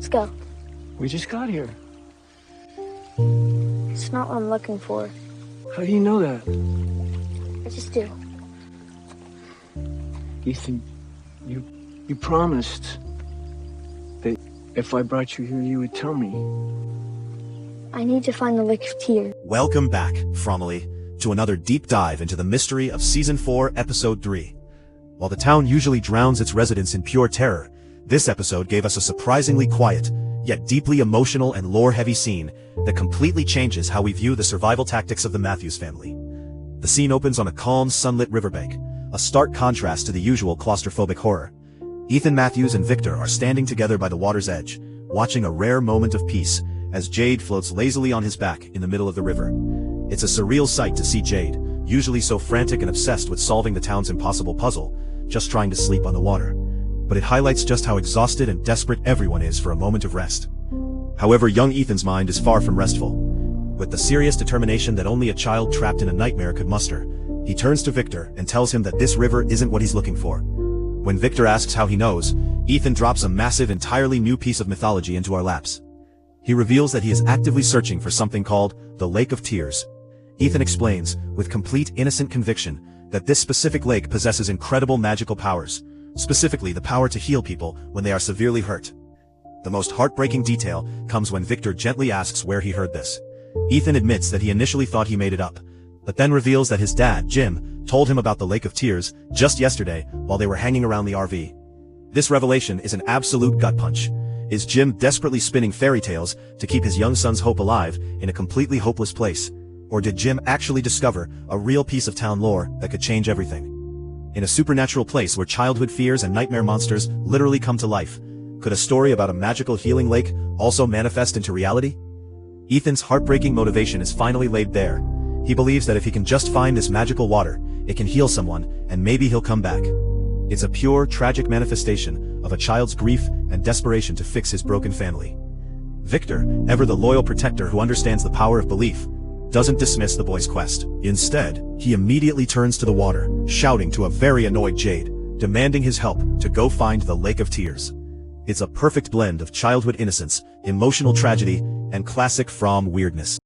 Let's go. We just got here. It's not what I'm looking for. How do you know that? I just do. Ethan, you promised that if I brought you here, you would tell me. I need to find the Lake of Tears. Welcome back, Fromily, to another deep dive into the mystery of Season 4, Episode 3. While the town usually drowns its residents in pure terror, this episode gave us a surprisingly quiet, yet deeply emotional and lore-heavy scene that completely changes how we view the survival tactics of the Matthews family. The scene opens on a calm, sunlit riverbank, a stark contrast to the usual claustrophobic horror. Ethan Matthews and Victor are standing together by the water's edge, watching a rare moment of peace as Jade floats lazily on his back in the middle of the river. It's a surreal sight to see Jade, usually so frantic and obsessed with solving the town's impossible puzzle, just trying to sleep on the water. But it highlights just how exhausted and desperate everyone is for a moment of rest. However, young Ethan's mind is far from restful. With the serious determination that only a child trapped in a nightmare could muster, he turns to Victor and tells him that this river isn't what he's looking for. When Victor asks how he knows, Ethan drops a massive, entirely new piece of mythology into our laps. He reveals that he is actively searching for something called the Lake of Tears. Ethan explains, with complete innocent conviction, that this specific lake possesses incredible magical powers, specifically the power to heal people when they are severely hurt. The most heartbreaking detail comes when Victor gently asks where he heard this. Ethan admits that he initially thought he made it up, but then reveals that his dad, Jim, told him about the Lake of Tears just yesterday while they were hanging around the RV. This revelation is an absolute gut punch. Is Jim desperately spinning fairy tales to keep his young son's hope alive in a completely hopeless place? Or did Jim actually discover a real piece of town lore that could change everything? In a supernatural place where childhood fears and nightmare monsters literally come to life, could a story about a magical healing lake also manifest into reality? Ethan's heartbreaking motivation is finally laid bare. He believes that if he can just find this magical water, it can heal someone, and maybe he'll come back. It's a pure, tragic manifestation of a child's grief and desperation to fix his broken family. Victor, ever the loyal protector who understands the power of belief, doesn't dismiss the boy's quest. Instead, he immediately turns to the water, shouting to a very annoyed Jade, demanding his help to go find the Lake of Tears. It's a perfect blend of childhood innocence, emotional tragedy, and classic From weirdness.